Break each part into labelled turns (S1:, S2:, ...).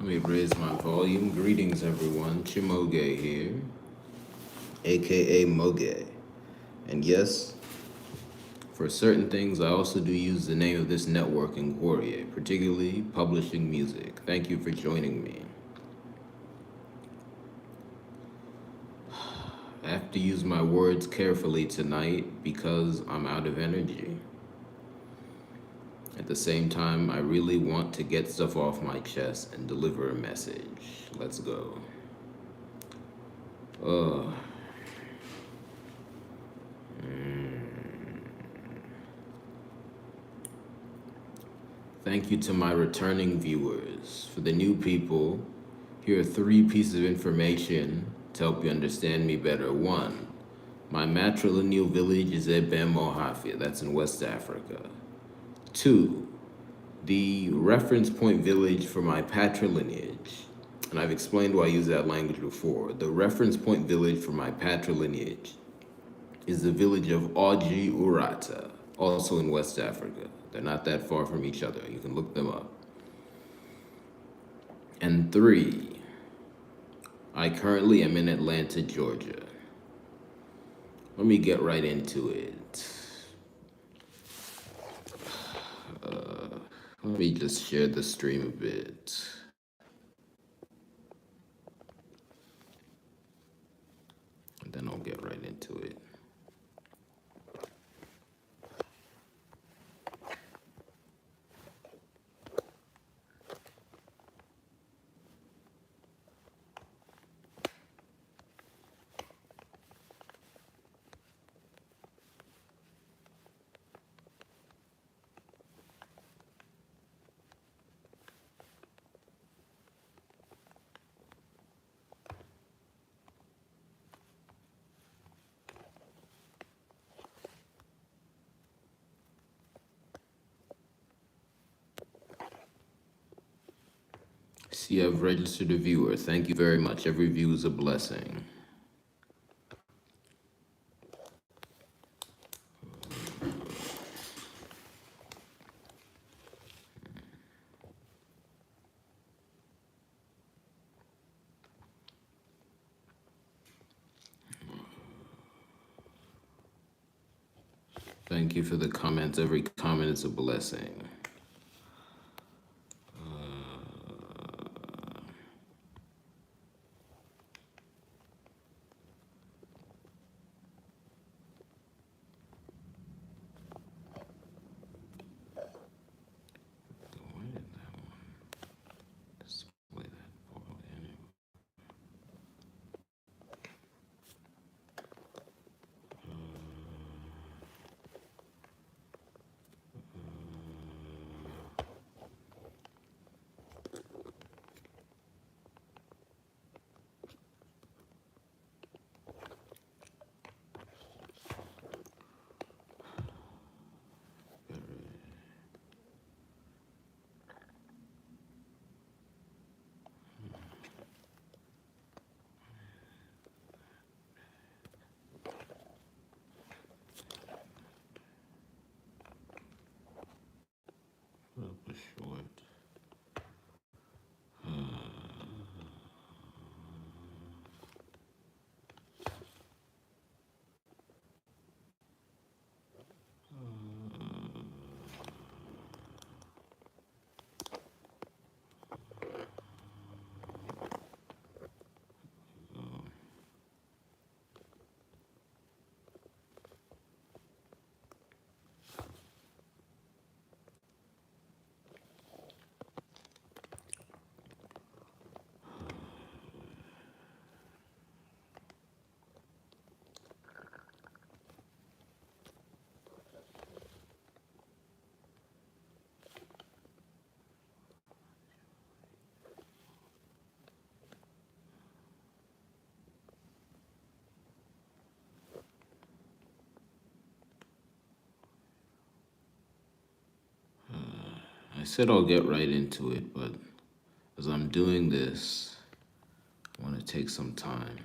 S1: me raise my volume. Greetings, everyone. CHIMAOGE here, aka Moge. And yes, for certain things, I also do use the name of this network in Warrior, particularly publishing music. Thank you for joining me. I have to use my words carefully tonight because I'm out of energy. At the same time, I really want to get stuff off my chest and deliver a message. Let's go. Thank you to my returning viewers. For the new people, here are 3 pieces of information to help you understand me better. 1, my matrilineal village is Ebem Ohafia, that's in West Africa. 2, the reference point village for my patrilineage, and I've explained why I use that language before. The reference point village for my patrilineage is the village of Auji Urata, also in West Africa. They're not that far from each other. You can look them up. And 3, I currently am in Atlanta, Georgia. Let me get right into it. Let me just share the stream a bit. And then I'll get right into it. See, I've registered a viewer. Thank you very much. Every view is a blessing. Thank you for the comments. Every comment is a blessing. Why did that one display that poorly anyway? That was short. I said I'll get right into it, but as I'm doing this, I want to take some time.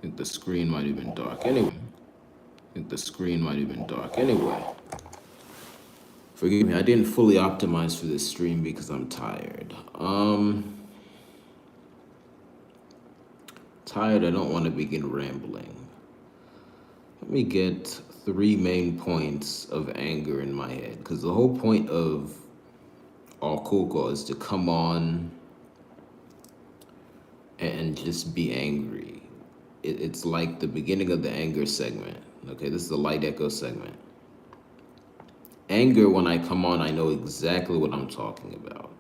S1: think the screen might have been dark anyway. Forgive me, I didn't fully optimize for this stream because I'm tired. Tired, I don't want to begin rambling. Let me get 3 main points of anger in my head, because the whole point of Okuko is to come on and just be angry. It's like the beginning of the anger segment. Okay, this is the light echo segment. Anger, when I come on, I know exactly what I'm talking about.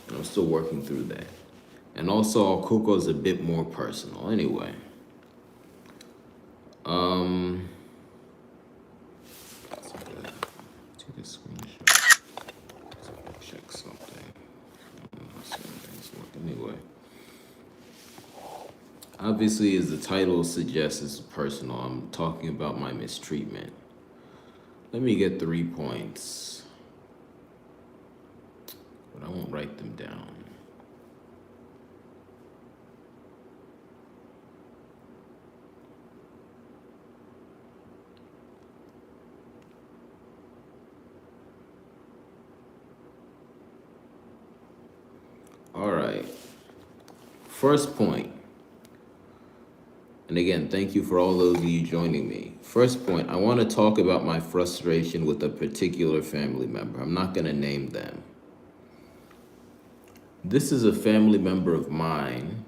S1: And I'm still working through that. And also, Okuko is a bit more personal. Anyway. Take a screenshot. Check something. Anyway. Obviously, as the title suggests, it's personal. I'm talking about my mistreatment. Let me get 3 points. But I won't write them down. All right. First point. And again, thank you for all those of you joining me. First point, I want to talk about my frustration with a particular family member. I'm not going to name them. This is a family member of mine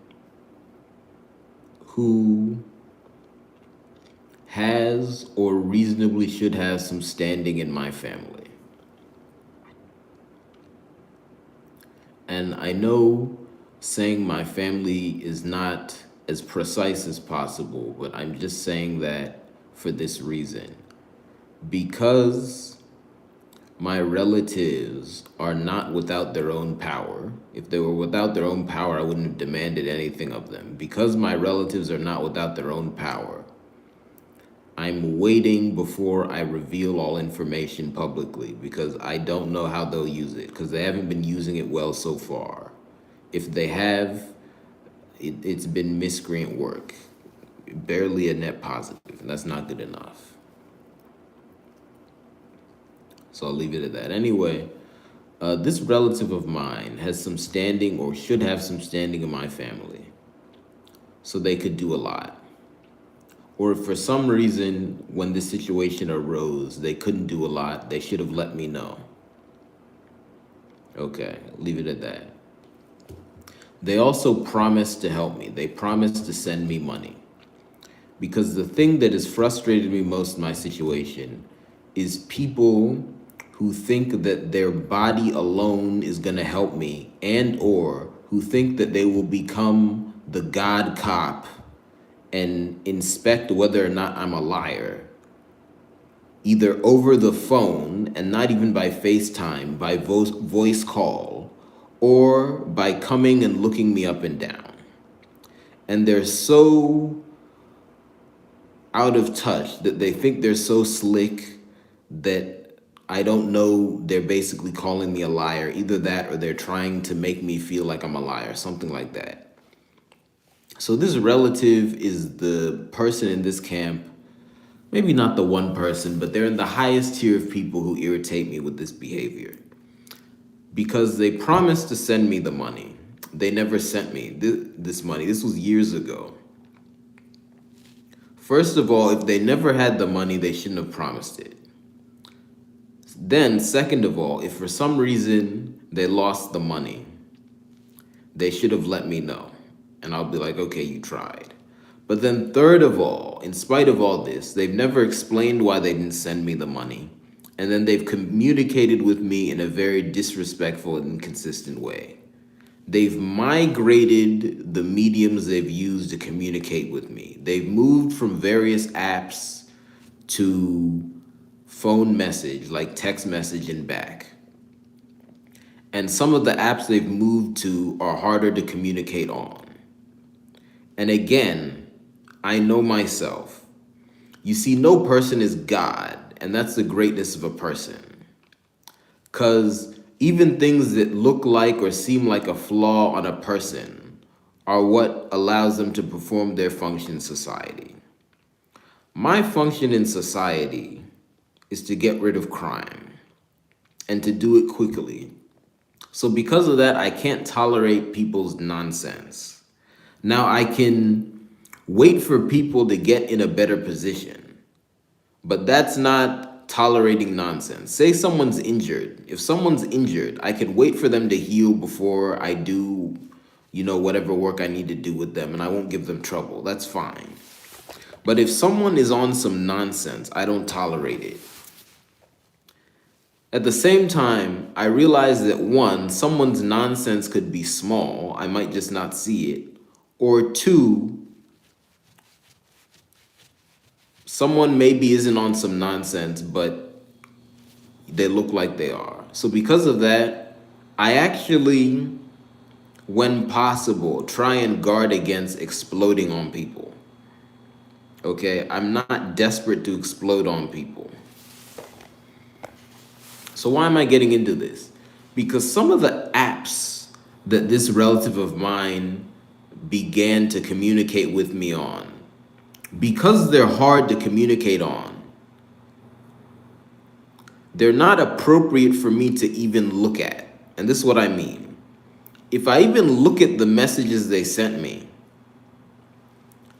S1: who has or reasonably should have some standing in my family. And I know saying my family is not as precise as possible, but I'm just saying that for this reason. Because my relatives are not without their own power. If they were without their own power, I wouldn't have demanded anything of them. Because my relatives are not without their own power, I'm waiting before I reveal all information publicly, because I don't know how they'll use it, because they haven't been using it well so far. If they have, it's been miscreant work, barely a net positive, and that's not good enough. So I'll leave it at that. Anyway, this relative of mine has some standing, or should have some standing in my family, so they could do a lot. Or if for some reason, when this situation arose, they couldn't do a lot, they should have let me know. Okay, leave it at that. They also promised to help me. They promised to send me money. Because the thing that has frustrated me most in my situation is people who think that their body alone is going to help me, and or who think that they will become the God cop and inspect whether or not I'm a liar, either over the phone, and not even by FaceTime, by voice call, or by coming and looking me up and down. And they're so out of touch that they think they're so slick that I don't know, they're basically calling me a liar. Either that, or they're trying to make me feel like I'm a liar, something like that. So this relative is the person in this camp, maybe not the one person, but they're in the highest tier of people who irritate me with this behavior. Because they promised to send me the money. They never sent me this money. This was years ago. First of all, if they never had the money, they shouldn't have promised it. Then, second of all, if for some reason they lost the money, they should have let me know. And I'll be like, okay, you tried. But then third of all, in spite of all this, they've never explained why they didn't send me the money. And then they've communicated with me in a very disrespectful and inconsistent way. They've migrated the mediums they've used to communicate with me. They've moved from various apps to phone message, like text message and back. And some of the apps they've moved to are harder to communicate on. And again, I know myself. You see, no person is God, and that's the greatness of a person. Because even things that look like or seem like a flaw on a person are what allows them to perform their function in society. My function in society is to get rid of crime and to do it quickly. So because of that, I can't tolerate people's nonsense. Now I can wait for people to get in a better position, but that's not tolerating nonsense. Say someone's injured. If someone's injured, I could wait for them to heal before I do, whatever work I need to do with them, and I won't give them trouble. That's fine. But if someone is on some nonsense, I don't tolerate it. At the same time, I realize that one, someone's nonsense could be small, I might just not see it, or two, someone maybe isn't on some nonsense, but they look like they are. So because of that, I actually, when possible, try and guard against exploding on people. Okay, I'm not desperate to explode on people. So why am I getting into this? Because some of the apps that this relative of mine began to communicate with me on, because they're hard to communicate on, they're not appropriate for me to even look at. And this is what I mean. If I even look at the messages they sent me,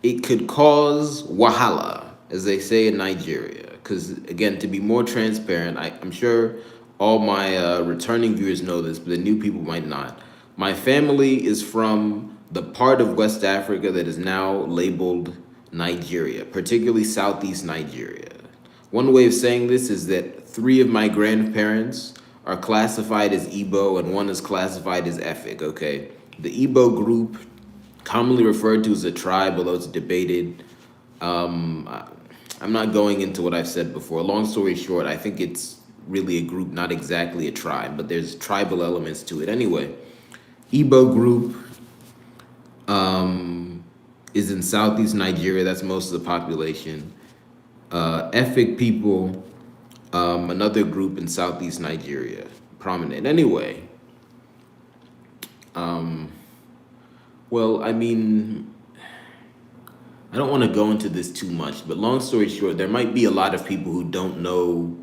S1: it could cause wahala, as they say in Nigeria. Because again, to be more transparent, I'm sure all my returning viewers know this, but the new people might not. My family is from the part of West Africa that is now labeled Nigeria, particularly Southeast Nigeria. One way of saying this is that 3 of my grandparents are classified as Igbo and 1 is classified as Efik, okay? The Igbo group, commonly referred to as a tribe, although it's debated. I'm not going into what I've said before. Long story short, I think it's really a group, not exactly a tribe, but there's tribal elements to it. Anyway, Igbo group is in Southeast Nigeria. That's most of the population. Efik people, another group in Southeast Nigeria, prominent. Anyway, well, I mean, I don't want to go into this too much, but long story short, there might be a lot of people who don't know,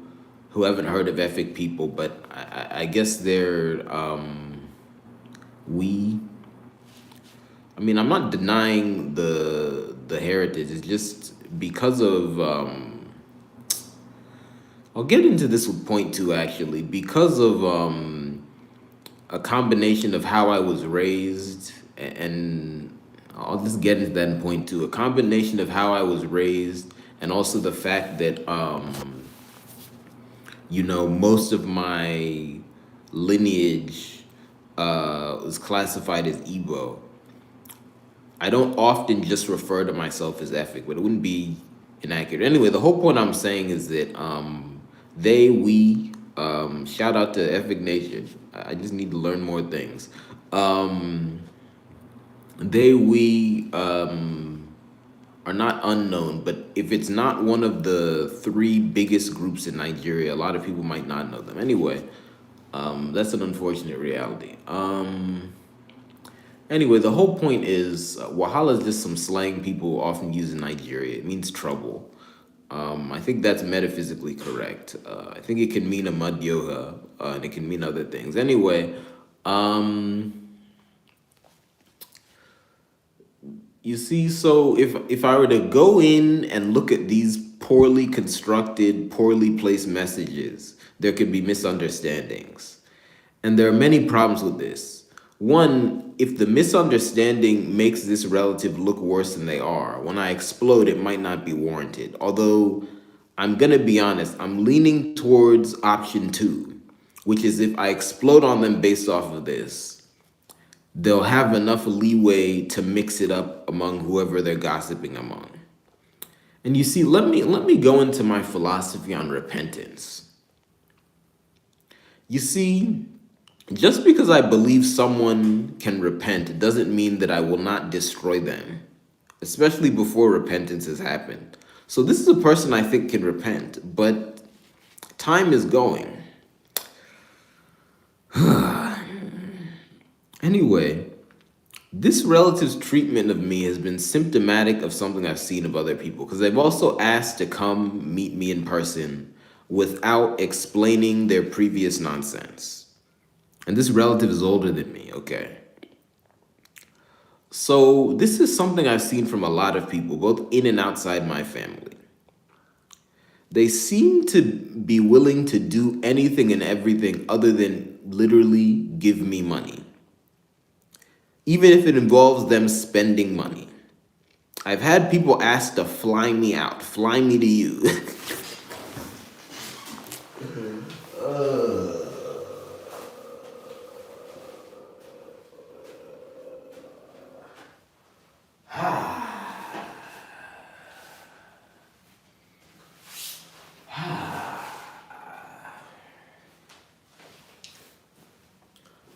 S1: who haven't heard of Efik people, but I guess they're, I'm not denying the heritage. It's just because of, I'll get into this with point 2 actually, because of a combination of how I was raised, and I'll just get into that in point 2, a combination of how I was raised and also the fact that, most of my lineage was classified as Igbo. I don't often just refer to myself as Efik, but it wouldn't be inaccurate. Anyway, the whole point I'm saying is that we, shout out to Efik Nation. I just need to learn more things. We are not unknown, but if it's not one of the 3 biggest groups in Nigeria, a lot of people might not know them. Anyway, that's an unfortunate reality. Anyway, the whole point is wahala is just some slang people often use in Nigeria. It means trouble. I think that's metaphysically correct. I think it can mean a mud yoga, and it can mean other things. Anyway, you see, so if I were to go in and look at these poorly constructed, poorly placed messages, there could be misunderstandings. And there are many problems with this. One, if the misunderstanding makes this relative look worse than they are, when I explode, it might not be warranted. Although, I'm gonna be honest, I'm leaning towards option 2, which is if I explode on them based off of this, they'll have enough leeway to mix it up among whoever they're gossiping among. And you see, let me go into my philosophy on repentance. You see, just because I believe someone can repent doesn't mean that I will not destroy them, especially before repentance has happened. So this is a person I think can repent, but time is going. Anyway, This relative's treatment of me has been symptomatic of something I've seen of other people because they've also asked to come meet me in person without explaining their previous nonsense. And this relative is older than me, okay? So, this is something I've seen from a lot of people, both in and outside my family. They seem to be willing to do anything and everything other than literally give me money, even if it involves them spending money. I've had people ask to fly me out, fly me to you.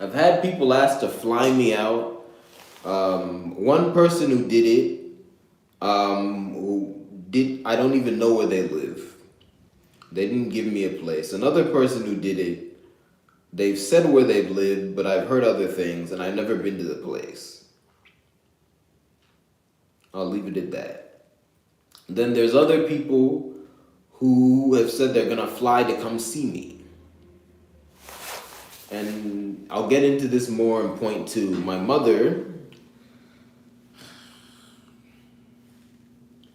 S1: I've had people ask to fly me out. One person who did it, I don't even know where they live. They didn't give me a place. Another person who did it, they've said where they've lived, but I've heard other things, and I've never been to the place. I'll leave it at that. Then there's other people who have said they're gonna fly to come see me. And I'll get into this more in point two.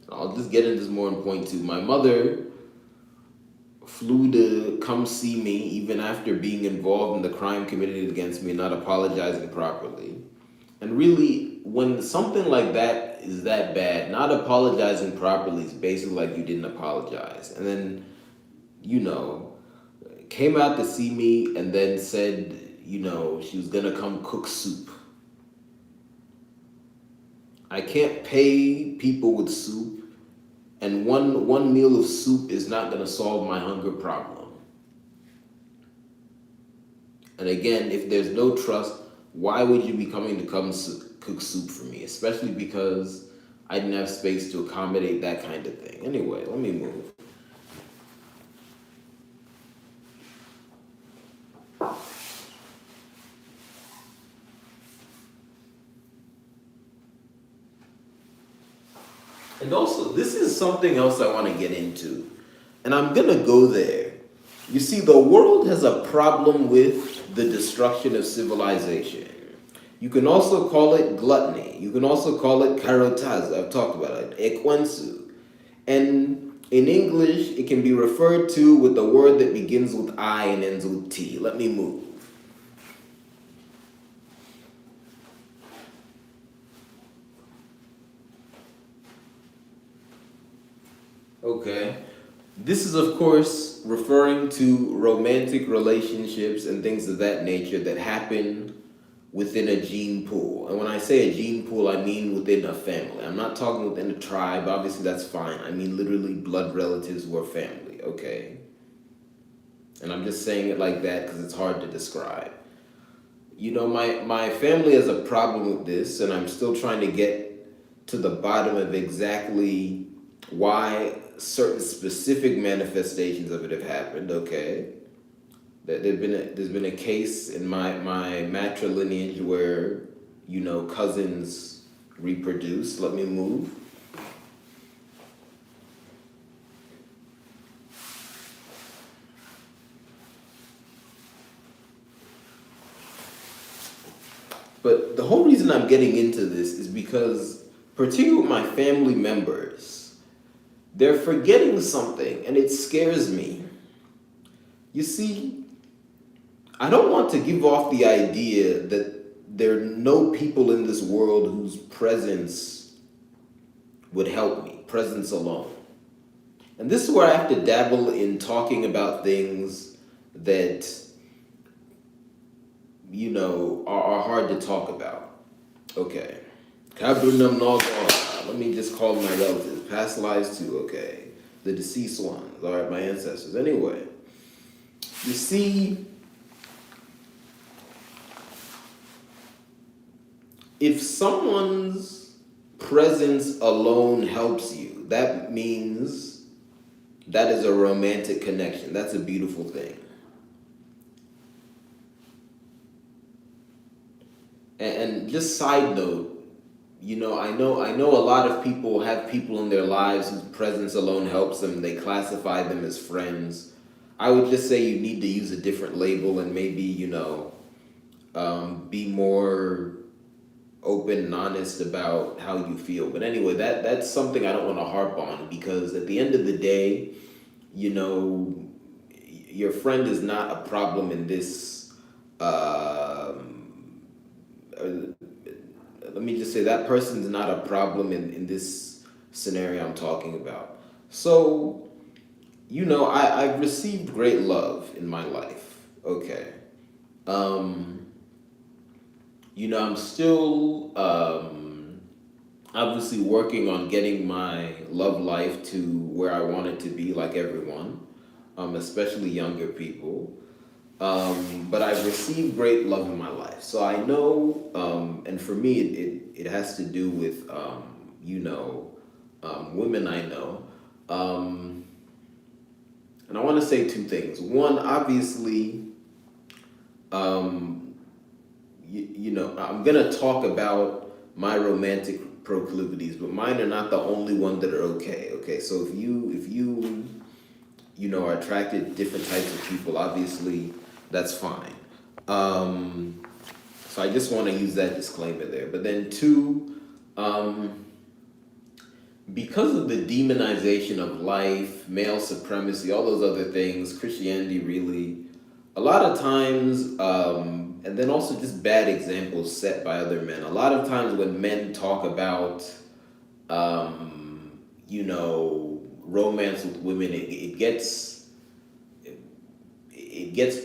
S1: I'll just get into this more in point two. My mother flew to come see me even after being involved in the crime committed against me, not apologizing properly. And really, when something like that is that bad, not apologizing properly is basically like you didn't apologize. And then, came out to see me and then said, she was gonna come cook soup. I can't pay people with soup, and one meal of soup is not gonna solve my hunger problem. And again, if there's no trust, why would you be coming to cook soup for me? Especially because I didn't have space to accommodate that kind of thing. Anyway, let me move. And also, this is something else I want to get into. And I'm going to go there. You see, the world has a problem with the destruction of civilization. You can also call it gluttony. You can also call it karotaza. I've talked about it. Ekwensu. And in English, it can be referred to with a word that begins with I and ends with T. Let me move. Okay. This is, of course, referring to romantic relationships and things of that nature that happen within a gene pool. And when I say a gene pool, I mean within a family. I'm not talking within a tribe. Obviously, that's fine. I mean literally blood relatives who are family, okay? And I'm just saying it like that because it's hard to describe. My family has a problem with this, and I'm still trying to get to the bottom of exactly why certain specific manifestations of it have happened, okay? There's been a case in my matrilineage where, cousins reproduce. Let me move. But the whole reason I'm getting into this is because, particularly with my family members, they're forgetting something, and it scares me. You see, I don't want to give off the idea that there are no people in this world whose presence would help me, presence alone. And this is where I have to dabble in talking about things that, are hard to talk about. Okay. Let me just call my relatives. Past lives too, okay. The deceased ones, all right, my ancestors. Anyway, you see, if someone's presence alone helps you, that means that is a romantic connection. That's a beautiful thing. And just side note, I know a lot of people have people in their lives whose presence alone helps them. They classify them as friends. I would just say you need to use a different label and maybe, be more open and honest about how you feel. But anyway, that's something I don't want to harp on, because at the end of the day, you know, your friend is not a problem in this. Let me just say that person's not a problem in this scenario I'm talking about. So, I've received great love in my life. Okay. Um, I'm still obviously working on getting my love life to where I want it to be, like everyone, especially younger people. But I've received great love in my life. So I know, and for me, it has to do with, women I know. Um, and I want to say two things. One, obviously, um, I'm gonna talk about my romantic proclivities, but mine are not the only one that are okay. Okay, so if you are attracted to different types of people, obviously that's fine. Um, so I just want to use that disclaimer there. But then two, because of the demonization of life, male supremacy, all those other things, Christianity really, a lot of times, and then also just bad examples set by other men. A lot of times when men talk about, romance with women, it gets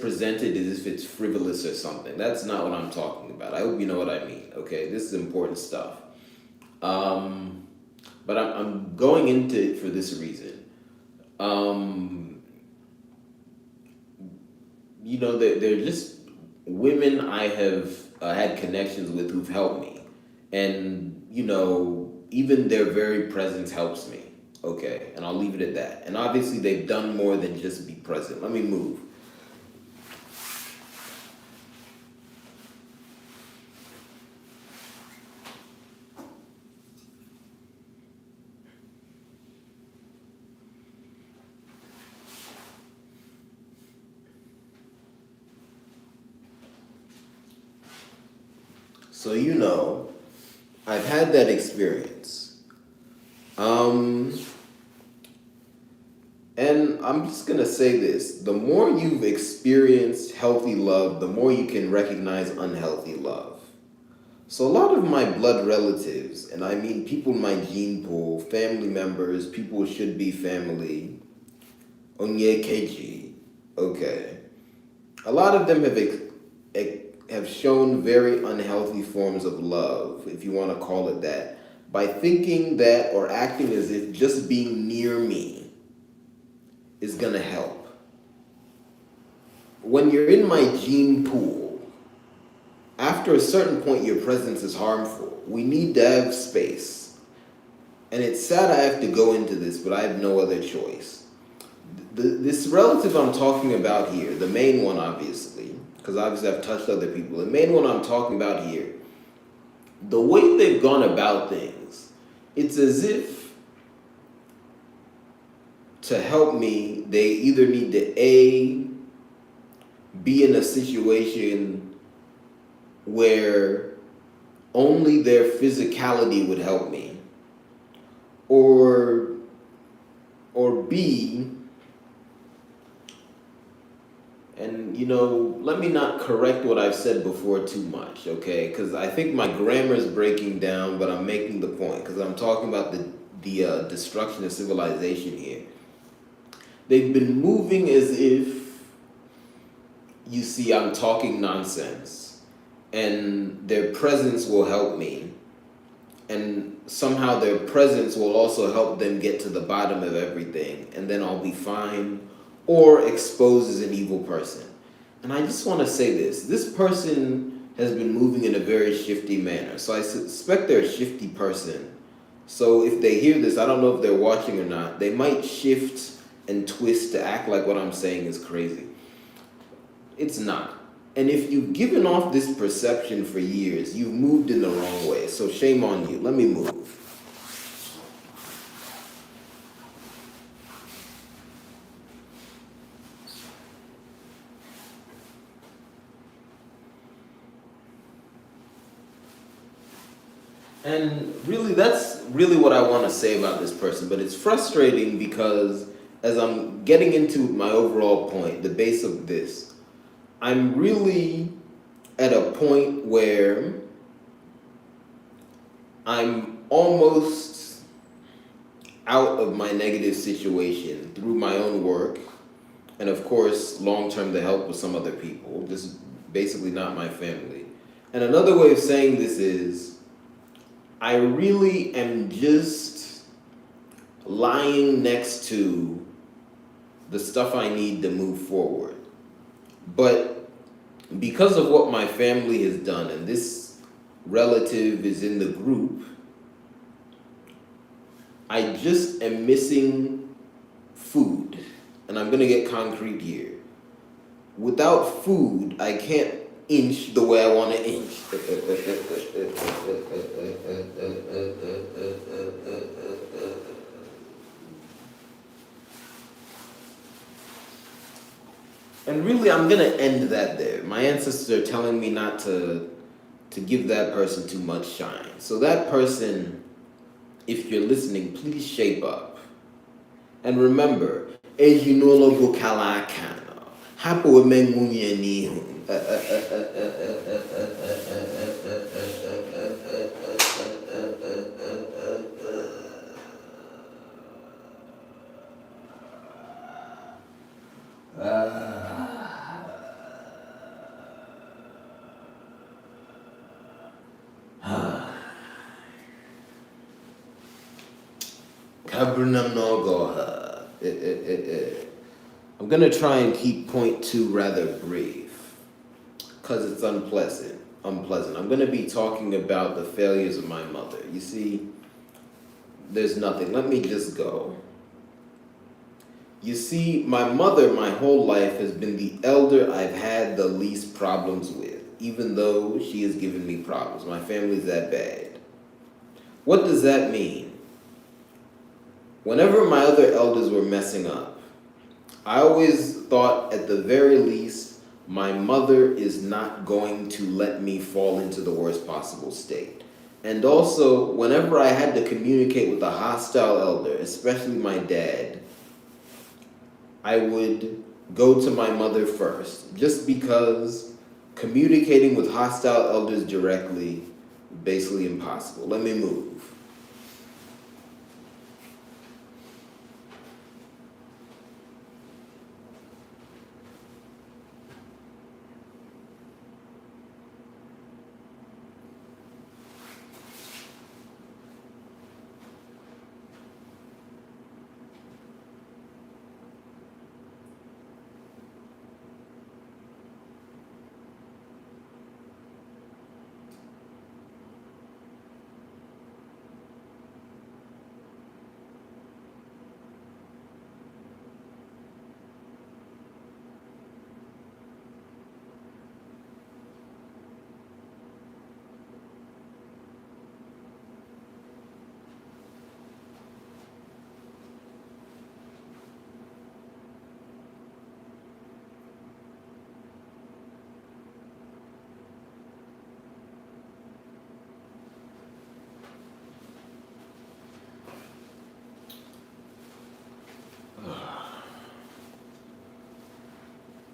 S1: presented as if it's frivolous or something. That's not what I'm talking about. I hope you know what I mean. Okay, this is important stuff. Um, but I'm going into it for this reason. Um, they're just women I have had connections with who've helped me. And, even their very presence helps me. Okay, and I'll leave it at that. And obviously, they've done more than just be present. Let me move. So, I've had that experience. Um, and I'm just going to say this: the more you've experienced healthy love, the more you can recognize unhealthy love. So, a lot of my blood relatives, and I mean people in my gene pool, family members, people who should be family, Onye Keiji, okay. A lot of them have shown very unhealthy forms of love, if you want to call it that, by thinking that or acting as if just being near me is gonna help. When you're in my gene pool, after a certain point, your presence is harmful. We need to have space. And it's sad I have to go into this, but I have no other choice. This relative I'm talking about here, the main one, obviously, because obviously I've touched other people, the main one I'm talking about here, the way they've gone about things, it's as if to help me, they either need to be in a situation where only their physicality would help me, or B, and let me not correct what I've said before too much, okay? Because I think my grammar is breaking down, but I'm making the point because I'm talking about the destruction of civilization here. They've been moving as if, you see, I'm talking nonsense, and their presence will help me, and somehow their presence will also help them get to the bottom of everything, and then I'll be fine, or exposed as an evil person. And I just want to say this person has been moving in a very shifty manner. So I suspect they're a shifty person. So if they hear this, I don't know if they're watching or not, they might shift and twist to act like what I'm saying is crazy. It's not. And if you've given off this perception for years, you've moved in the wrong way. So shame on you. Let me move. And really, that's really what I want to say about this person. But it's frustrating because as I'm getting into my overall point, the base of this, I'm really at a point where I'm almost out of my negative situation through my own work and, of course, long-term the help with some other people, just basically not my family. And another way of saying this is I really am just lying next to the stuff I need to move forward. But because of what my family has done, and this relative is in the group, I just am missing food. And I'm gonna get concrete here. Without food, I can't inch the way I want to inch. And really, I'm gonna end that there. My ancestors are telling me not to give that person too much shine. So that person, if you're listening, please shape up. And remember, ejinologo kalakana, hapo mengunya nihu. I'm gonna try and keep point two rather brief, because it's unpleasant. I'm gonna be talking about the failures of my mother. You see, there's nothing. Let me just go. You see, my mother, my whole life, has been the elder I've had the least problems with, even though she has given me problems. My family's that bad. What does that mean? Whenever my other elders were messing up, I always thought at the very least, my mother is not going to let me fall into the worst possible state. And also, whenever I had to communicate with a hostile elder, especially my dad, I would go to my mother first, just because communicating with hostile elders directly, basically impossible. Let me move.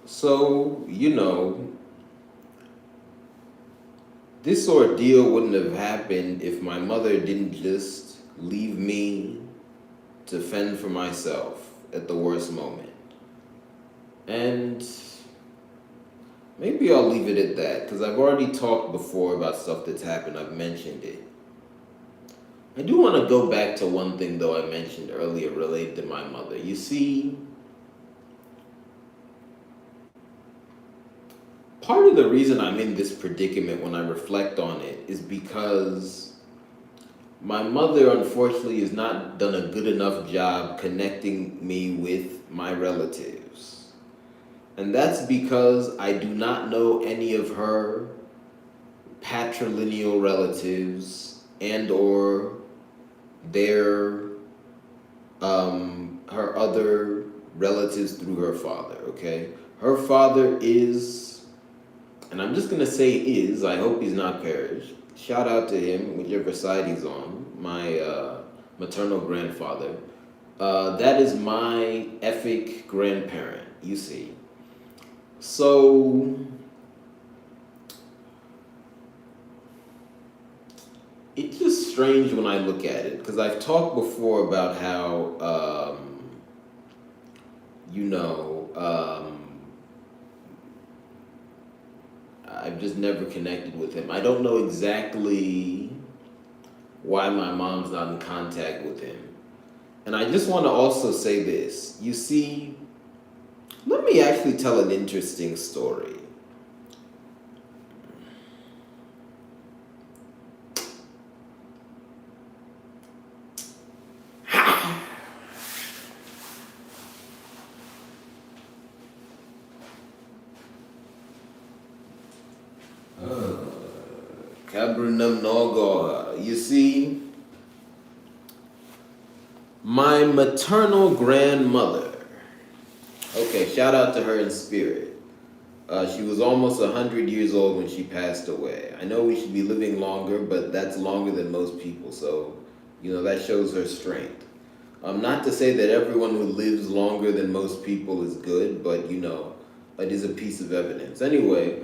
S1: So, this ordeal wouldn't have happened if my mother didn't just leave me to fend for myself at the worst moment. And maybe I'll leave it at that, because I've already talked before about stuff that's happened. I've mentioned it. I do want to go back to one thing, though, I mentioned earlier related to my mother. You see, part of the reason I'm in this predicament when I reflect on it is because my mother, unfortunately, has not done a good enough job connecting me with my relatives. And that's because I do not know any of her patrilineal relatives and or their her other relatives through her father, okay? Her father is, and I'm just gonna say is, I hope he's not perished. Shout out to him, whichever side he's on, my maternal grandfather. That is my Efik grandparent, you see. So it's just strange when I look at it because I've talked before about how, you know, I've just never connected with him. I don't know exactly why my mom's not in contact with him. And I just want to also say this. You see, let me actually tell an interesting story. Kabrinam Nogoha. You see, my maternal grandmother, okay, shout out to her in spirit. She was almost 100 years old when she passed away. I know we should be living longer, but that's longer than most people, so, you know, that shows her strength. Not to say that everyone who lives longer than most people is good, but, you know, it is a piece of evidence. Anyway,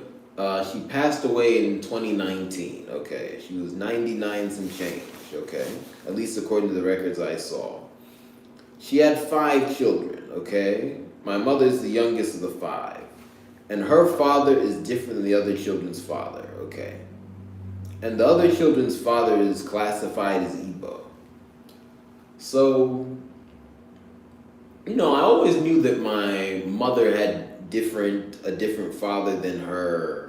S1: she passed away in 2019, okay? She was 99 some change, okay? At least according to the records I saw. She had 5 children, okay? My mother is the youngest of the 5. And her father is different than the other children's father, okay? And the other children's father is classified as Igbo. So, you know, I always knew that my mother had a different father than her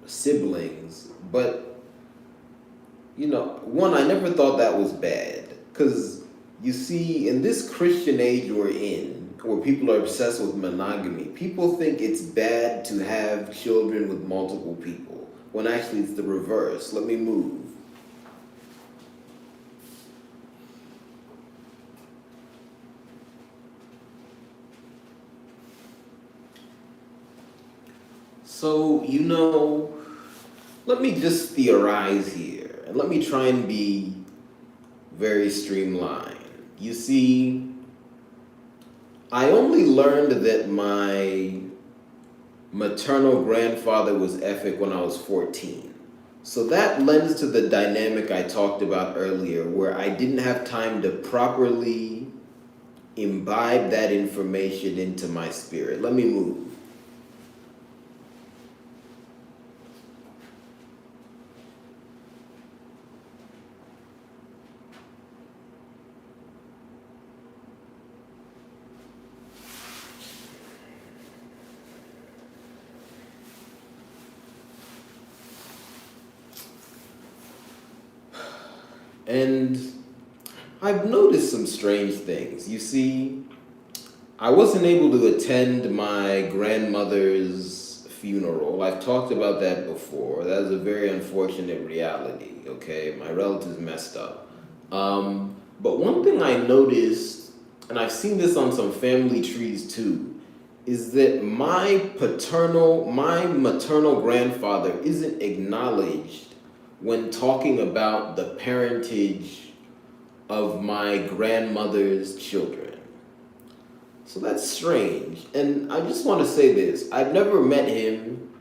S1: siblings, but, you know, one, I never thought that was bad, because you see, in this Christian age we're in, where people are obsessed with monogamy, people think it's bad to have children with multiple people, when actually it's the reverse. Let me move. So, you know, let me just theorize here, and let me try and be very streamlined. You see, I only learned that my maternal grandfather was Efik when I was 14. So that lends to the dynamic I talked about earlier, where I didn't have time to properly imbibe that information into my spirit. Let me move. And I've noticed some strange things. You see, I wasn't able to attend my grandmother's funeral. I've talked about that before. That is a very unfortunate reality, okay? My relatives messed up. But one thing I noticed, and I've seen this on some family trees too, is that my maternal grandfather isn't acknowledged when talking about the parentage of my grandmother's children. So that's strange. And I just want to say this. I've never met him,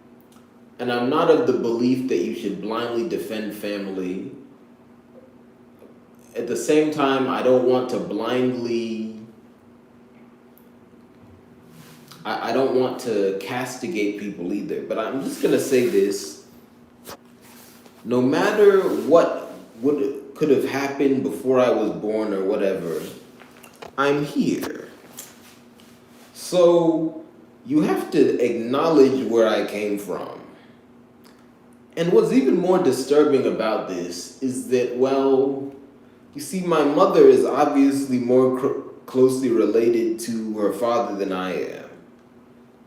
S1: and I'm not of the belief that you should blindly defend family. At the same time, I don't want to blindly, I don't want to castigate people either. But I'm just going to say this. No matter what could have happened before I was born or whatever, I'm here. So you have to acknowledge where I came from. And what's even more disturbing about this is that, well, you see, my mother is obviously more closely related to her father than I am.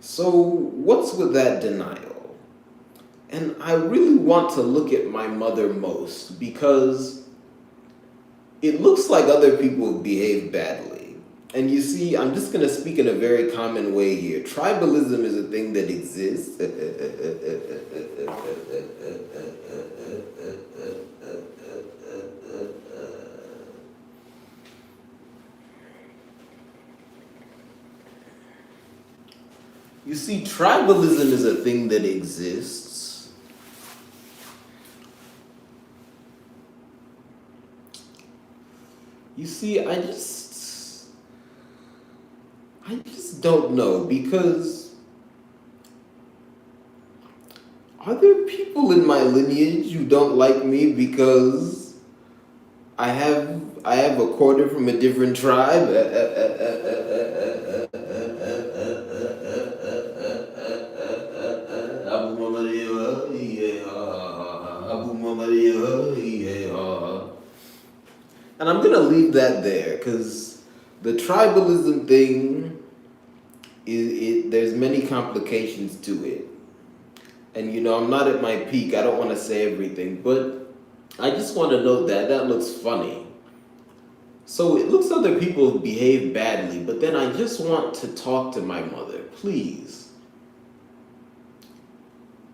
S1: So, what's with that denial? And I really want to look at my mother most because it looks like other people behave badly. And you see, I'm just going to speak in a very common way here. Tribalism is a thing that exists. You see, tribalism is a thing that exists. You see, I just don't know, because are there people in my lineage who don't like me because I have a quarter from a different tribe? And I'm gonna leave that there because the tribalism thing there's many complications to it. And I'm not at my peak. I don't want to say everything, but I just want to note that looks funny. So it looks other people behave badly, but then I just want to talk to my mother. Please.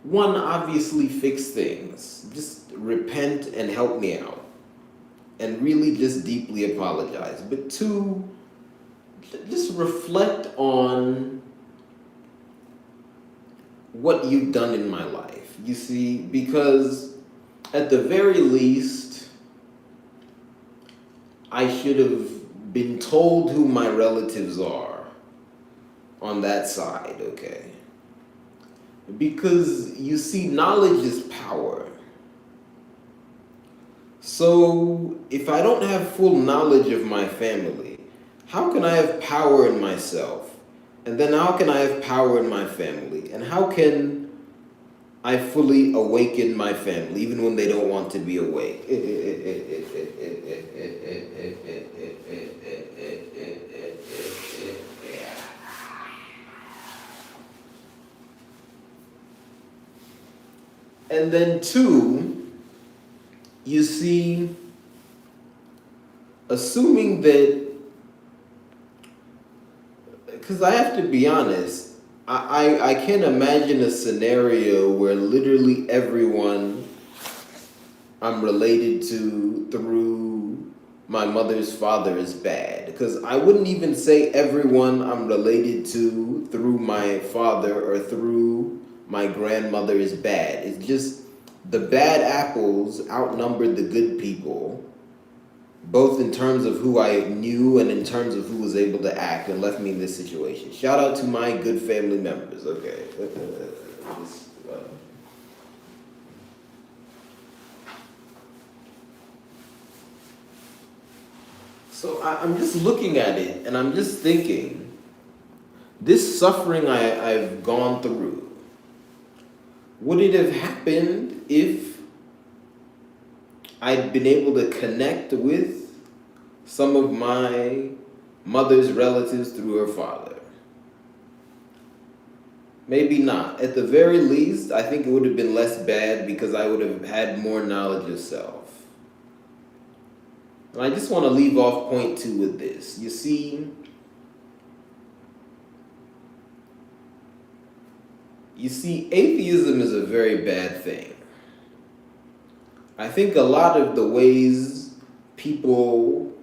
S1: One, obviously fix things. Just repent and help me out. And really just deeply apologize. But two, just reflect on what you've done in my life. You see, because at the very least, I should have been told who my relatives are on that side, okay? Because you see, knowledge is power. So if I don't have full knowledge of my family, how can I have power in myself? And then how can I have power in my family? And how can I fully awaken my family, even when they don't want to be awake? And then two, you see, assuming that, because I have to be honest, I can't imagine a scenario where literally everyone I'm related to through my mother's father is bad. Because I wouldn't even say everyone I'm related to through my father or through my grandmother is bad. It's just the bad apples outnumbered the good people, both in terms of who I knew and in terms of who was able to act and left me in this situation. Shout out to my good family members, okay? So I'm just looking at it and I'm just thinking, this suffering I've gone through, would it have happened if I'd been able to connect with some of my mother's relatives through her father? Maybe not. At the very least, I think it would have been less bad because I would have had more knowledge of self. And I just want to leave off point two with this. You see, atheism is a very bad thing. I think a lot of the ways people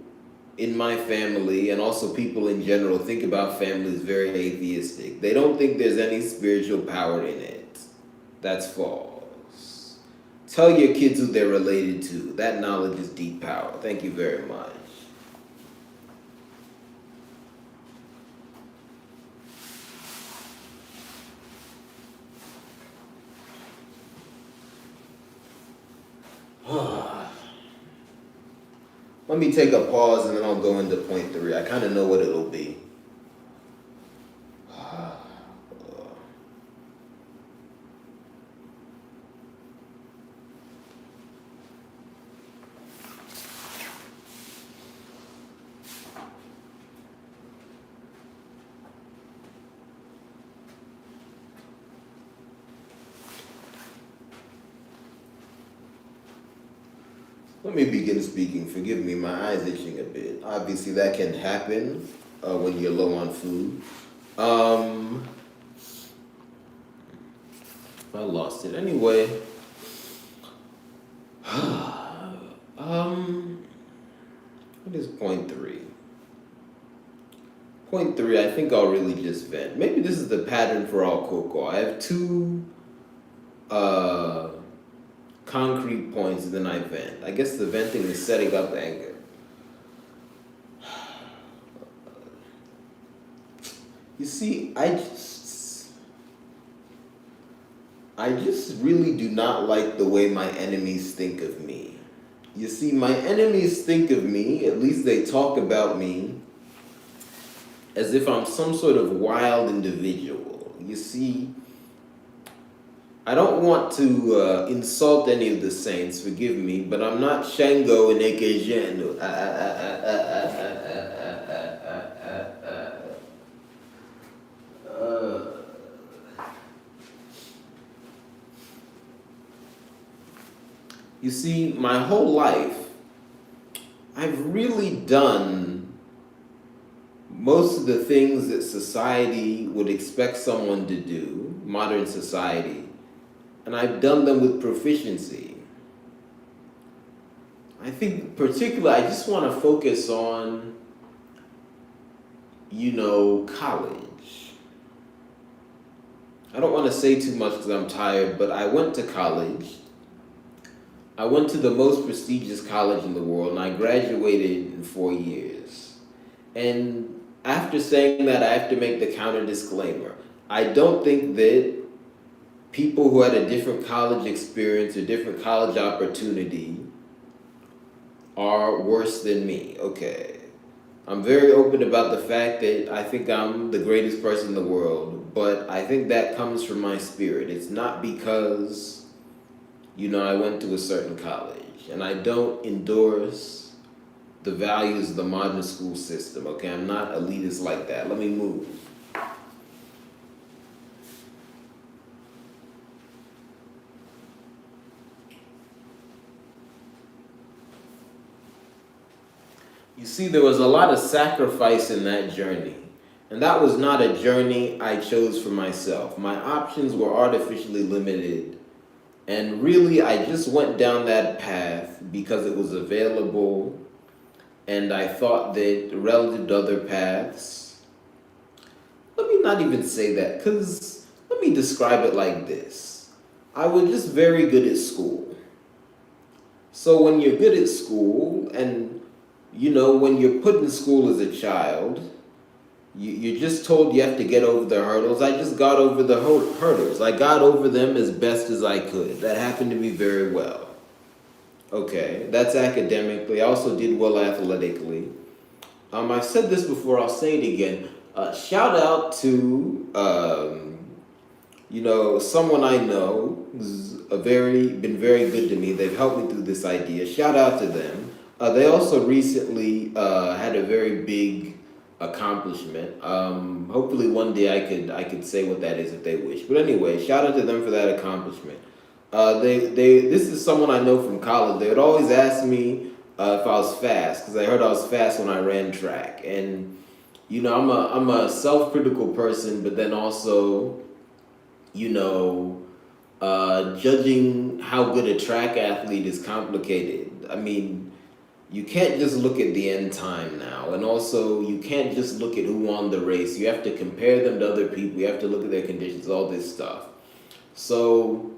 S1: in my family and also people in general think about family is very atheistic. They don't think there's any spiritual power in it. That's false. Tell your kids who they're related to. That knowledge is deep power. Thank you very much. Let me take a pause and then I'll go into point three. I kind of know what it'll be. Let me begin speaking. Forgive me, my eyes itching a bit. Obviously, that can happen when you're low on food. I lost it. Anyway, what is point three? Point three, I think I'll really just vent. Maybe this is the pattern for all Okuko. I have two concrete points and then I vent. I guess the venting is setting up anger. You see, I just really do not like the way my enemies think of me. You see, my enemies think of me, at least they talk about me, as if I'm some sort of wild individual. You see, I don't want to insult any of the saints, forgive me, but I'm not Shango and Ekejeno. You see, my whole life, I've really done most of the things that society would expect someone to do, modern society, and I've done them with proficiency. I think particularly I just want to focus on, college. I don't want to say too much because I'm tired, but I went to college. I went to the most prestigious college in the world, and I graduated in 4 years. And after saying that, I have to make the counter disclaimer. I don't think that people who had a different college experience or different college opportunity are worse than me. Okay. I'm very open about the fact that I think I'm the greatest person in the world, but I think that comes from my spirit. It's not because, I went to a certain college, and I don't endorse the values of the modern school system, okay? I'm not elitist like that. Let me move. You see, there was a lot of sacrifice in that journey, and that was not a journey I chose for myself. My options were artificially limited, and really I just went down that path because it was available, and I thought that relative to other paths, let me not even say that, because let me describe it like this. I was just very good at school. So when you're good at school, and when you're put in school as a child, you're just told you have to get over the hurdles. I just got over the hurdles. I got over them as best as I could. That happened to me very well. Okay, that's academically. I also did well athletically. I've said this before, I'll say it again. Shout out to, someone I know who's been very good to me. They've helped me through this idea. Shout out to them. They also recently had a very big accomplishment. Hopefully one day I could say what that is if they wish. But anyway, shout out to them for that accomplishment. This is someone I know from college. They would always ask me if I was fast, because I heard I was fast when I ran track. And I'm a self-critical person, but then also, judging how good a track athlete is complicated. I mean, you can't just look at the end time now, and also you can't just look at who won the race. You have to compare them to other people. You have to look at their conditions, all this stuff. So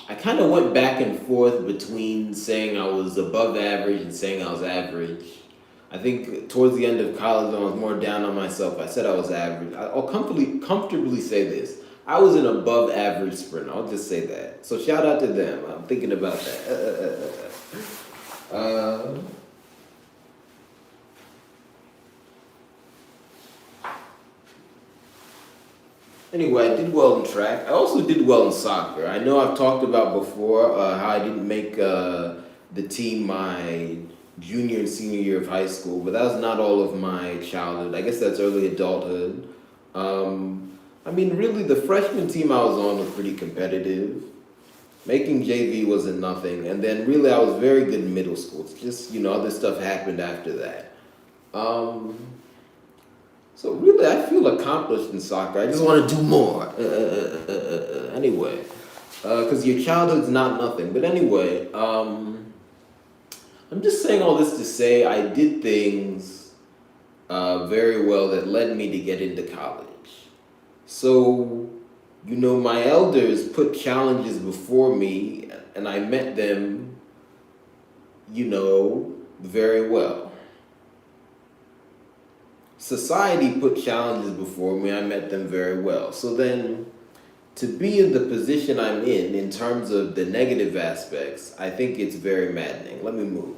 S1: I kind of went back and forth between saying I was above average and saying I was average. I think towards the end of college, I was more down on myself. I said I was average. I'll comfortably say this. I was an above average sprinter. I'll just say that. So shout out to them. I'm thinking about that. Anyway, I did well in track. I also did well in soccer. I know I've talked about before how I didn't make the team my junior and senior year of high school, but that was not all of my childhood. I guess that's early adulthood. Really, the freshman team I was on was pretty competitive. Making JV wasn't nothing, and then really I was very good in middle school. It's just, other stuff happened after that. Um, so really, I feel accomplished in soccer. I just want to do more. Anyway, because your childhood's not nothing. But anyway, I'm just saying all this to say I did things very well that led me to get into college. So, my elders put challenges before me, and I met them, very well. Society put challenges before me, I met them very well. So then, to be in the position I'm in terms of the negative aspects, I think it's very maddening. Let me move.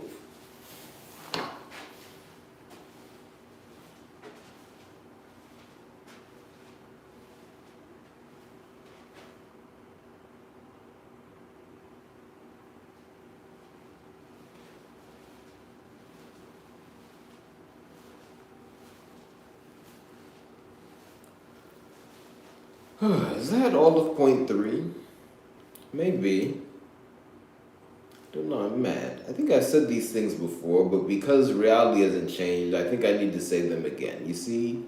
S1: Is that all of point three? Maybe. Don't know, I'm mad. I think I said these things before, but because reality hasn't changed, I think I need to say them again. You see,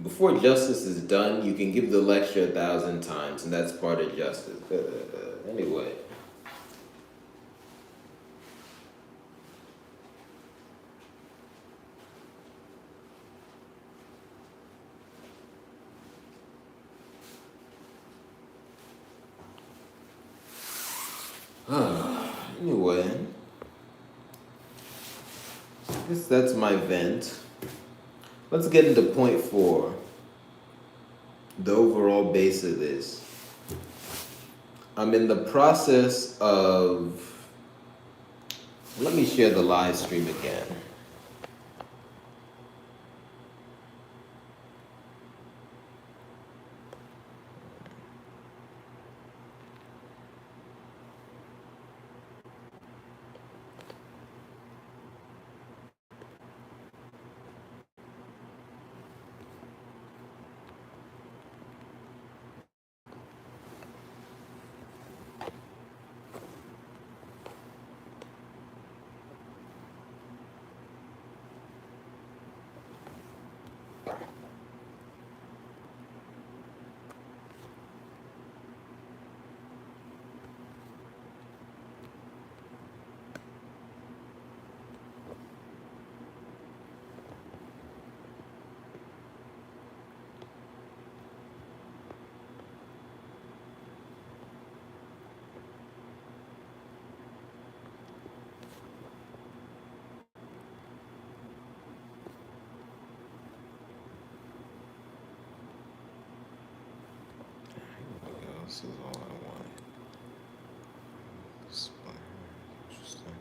S1: before justice is done, you can give the lecture 1,000 times, and that's part of justice. Anyway. Anyway, I guess that's my vent. Let's get into point four, the overall base of this. I'm in the process of, let me share the live stream again. This is all I want. Interesting.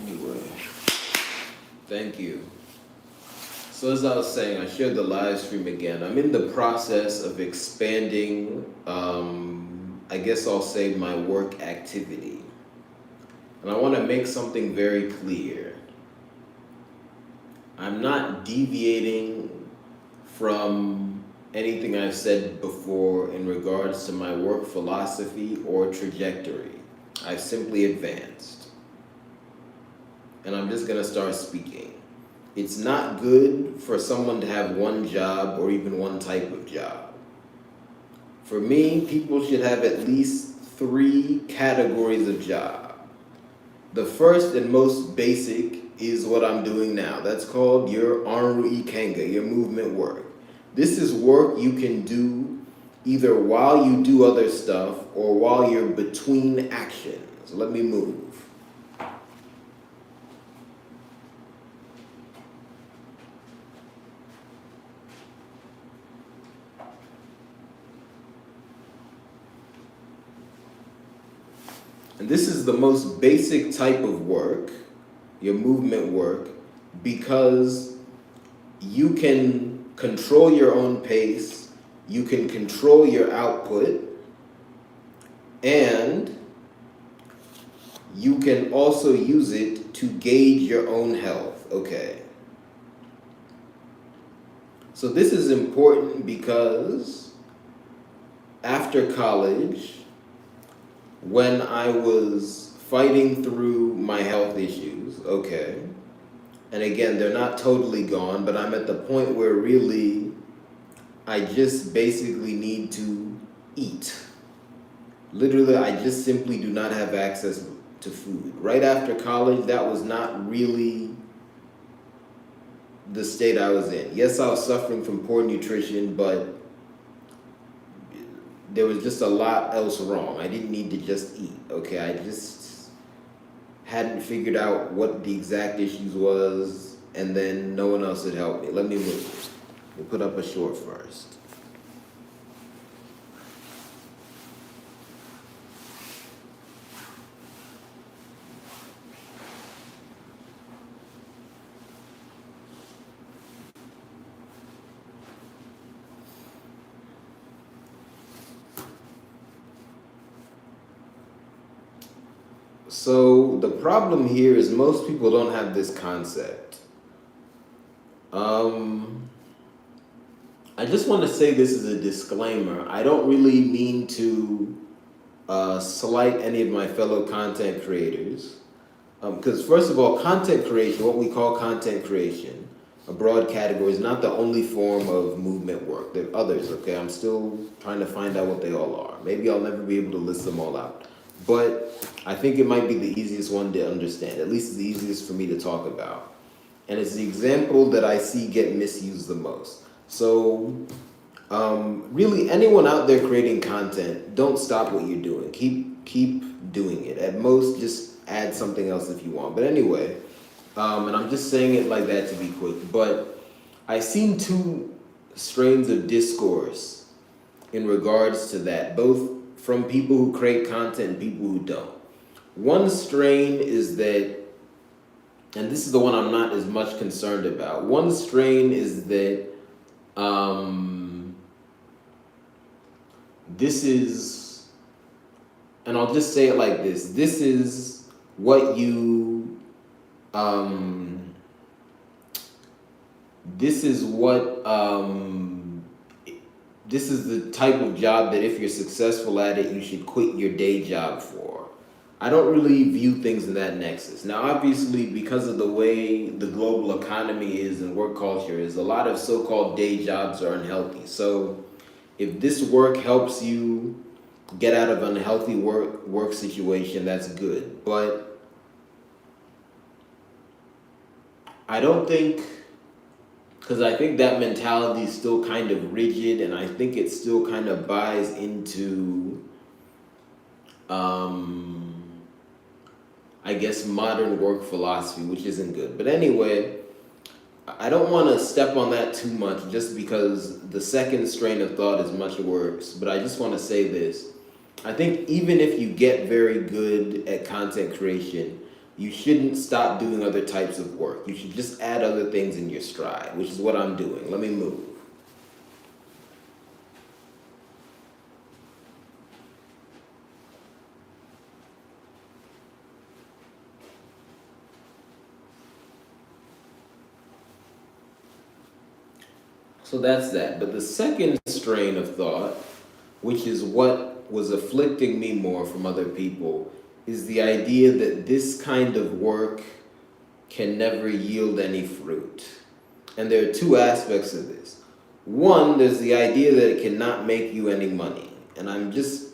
S1: Anyway, thank you. So as I was saying, I shared the live stream again. I'm in the process of expanding, I guess I'll say my work activity. And I want to make something very clear. I'm not deviating from anything I've said before in regards to my work philosophy or trajectory. I've simply advanced. And I'm just going to start speaking. It's not good for someone to have one job or even one type of job. For me, people should have at least 3 categories of job. The first and most basic is what I'm doing now. That's called your Anru Ikenga, your movement work. This is work you can do either while you do other stuff or while you're between actions. Let me move. And this is the most basic type of work, your movement work, because you can control your own pace, you can control your output, and you can also use it to gauge your own health. Okay. So this is important because after college, when I was fighting through my health issues, okay, and again, they're not totally gone, but I'm at the point where really I just basically need to eat. Literally, I just simply do not have access to food. Right after college, that was not really the state I was in. Yes, I was suffering from poor nutrition, but there was just a lot else wrong. I didn't need to just eat, okay? I just hadn't figured out what the exact issues was, and then no one else had helped me. Let me move. We'll put up a short first. So the problem here is most people don't have this concept. I just want to say this as a disclaimer. I don't really mean to slight any of my fellow content creators. Because first of all, content creation, what we call content creation, a broad category, is not the only form of movement work. There are others, okay? I'm still trying to find out what they all are. Maybe I'll never be able to list them all out. But I think it might be the easiest one to understand. At least it's the easiest for me to talk about. And it's the example that I see get misused the most. So really, anyone out there creating content, don't stop what you're doing. Keep doing it. At most, just add something else if you want. But anyway, and I'm just saying it like that to be quick. But I've seen two strains of discourse in regards to that, both from people who create content and people who don't. One strain is that, and this is the one I'm not as much concerned about. One strain is that this is, and I'll just say it like this, this is what you, this is what, this is the type of job that if you're successful at it, you should quit your day job for. I don't really view things in that nexus. Now, obviously, because of the way the global economy is and work culture is, a lot of so-called day jobs are unhealthy. So if this work helps you get out of unhealthy work situation, that's good. But I don't think, because I think that mentality is still kind of rigid, and I think it still kind of buys into, I guess, modern work philosophy, which isn't good. But anyway, I don't want to step on that too much just because the second strain of thought is much worse. But I just want to say this. I think even if you get very good at content creation, you shouldn't stop doing other types of work. You should just add other things in your stride, which is what I'm doing. Let me move. So that's that. But the second strain of thought, which is what was afflicting me more from other people, is the idea that this kind of work can never yield any fruit. And there are two aspects of this. One, there's the idea that it cannot make you any money. And I just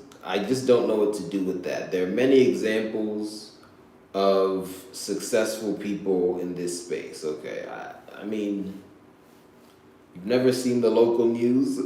S1: don't know what to do with that. There are many examples of successful people in this space, okay? I mean, you've never seen the local news?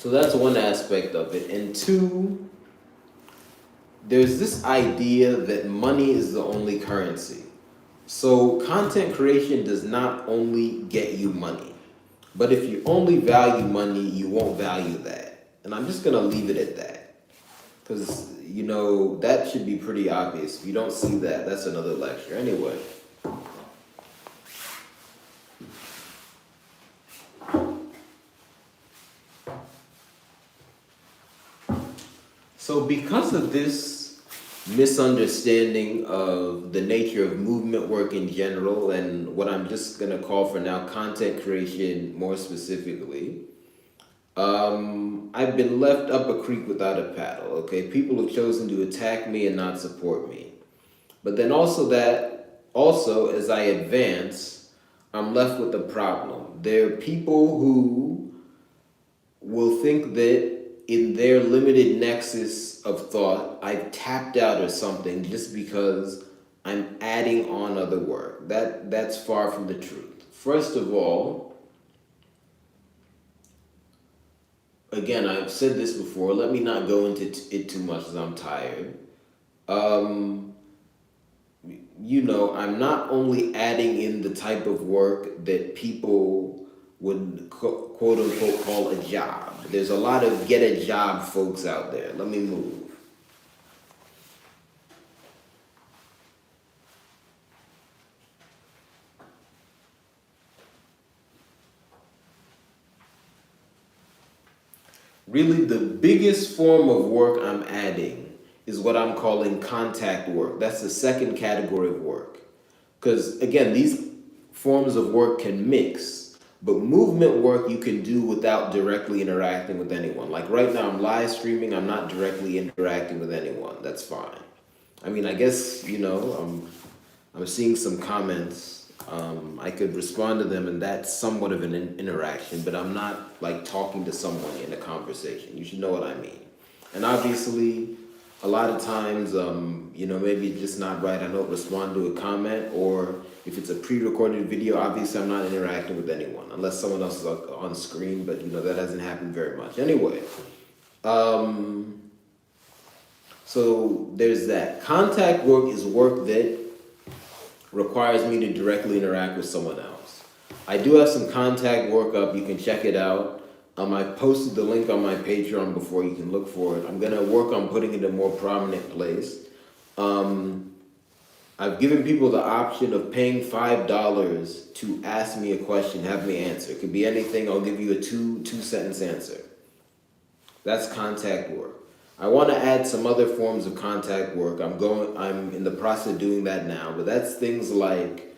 S1: So that's one aspect of it. And two, there's this idea that money is the only currency. So content creation does not only get you money, but if you only value money, you won't value that. And I'm just gonna leave it at that. Because, you know, that should be pretty obvious. If you don't see that, that's another lecture. Anyway. So because of this misunderstanding of the nature of movement work in general and what I'm just gonna call for now content creation more specifically, I've been left up a creek without a paddle, okay? People have chosen to attack me and not support me. But then also as I advance, I'm left with a problem. There are people who will think that in their limited nexus of thought, I've tapped out or something just because I'm adding on other work. That's far from the truth. First of all, again, I've said this before, let me not go into it too much as I'm tired. You know, I'm not only adding in the type of work that people would quote unquote call a job. There's a lot of get a job folks out there. Let me move. Really, the biggest form of work I'm adding is what I'm calling contact work. That's the second category of work. Because again, these forms of work can mix, but movement work you can do without directly interacting with anyone. Like right now, I'm live streaming, I'm not directly interacting with anyone. That's fine. I mean, I guess, you know, I'm seeing some comments. I could respond to them, and that's somewhat of an interaction, but I'm not like talking to someone in a conversation. You should know what I mean. And obviously, a lot of times, you know, maybe it's just not right. I don't respond to a comment, or if it's a pre-recorded video, obviously I'm not interacting with anyone unless someone else is on screen, but you know, that hasn't happened very much. Anyway, so there's that. Contact work is work that requires me to directly interact with someone else. I do have some contact work up. You can check it out. I posted the link on my Patreon before. You can look for it. I'm gonna work on putting it in a more prominent place. I've given people the option of paying $5 to ask me a question, have me answer. It could be anything. I'll give you a two-sentence answer. That's contact work. I want to add some other forms of contact work. I'm in the process of doing that now, but that's things like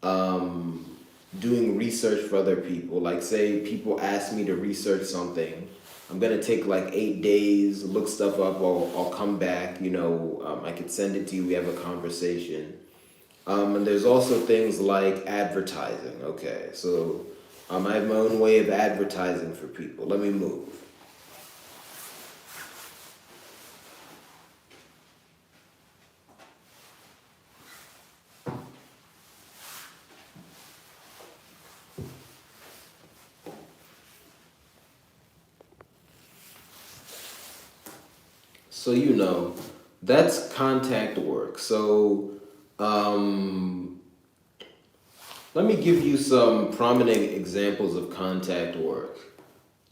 S1: doing research for other people. Like say people ask me to research something. I'm gonna take like 8 days, look stuff up, I'll come back, you know, I could send it to you, we have a conversation. And there's also things like advertising, okay. So I have my own way of advertising for people. Let me move. So, you know, that's contact work. So, let me give you some prominent examples of contact work.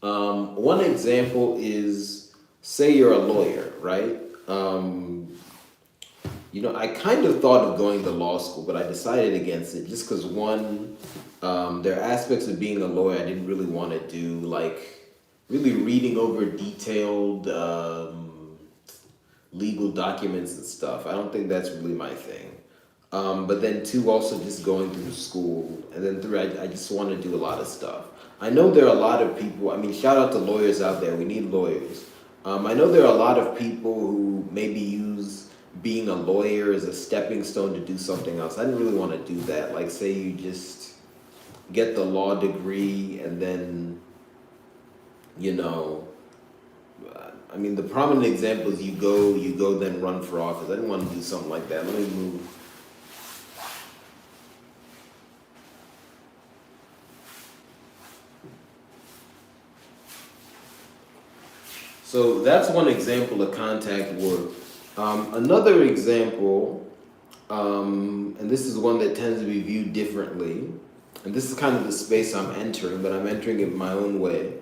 S1: One example is, say you're a lawyer, right? You know, I kind of thought of going to law school, but I decided against it just because one, there are aspects of being a lawyer I didn't really want to do, like really reading over detailed legal documents and stuff. I don't think that's really my thing. But then two, also just going through school. And then three, I just want to do a lot of stuff. I know there are a lot of people, I mean, shout out to lawyers out there. We need lawyers. I know there are a lot of people who maybe use being a lawyer as a stepping stone to do something else. I didn't really want to do that. Like say you just get the law degree and then, you know, I mean, the prominent example is you go then run for office. I didn't want to do something like that. Let me move. So that's one example of contact work. Another example, and this is one that tends to be viewed differently, and this is kind of the space I'm entering, but I'm entering it my own way,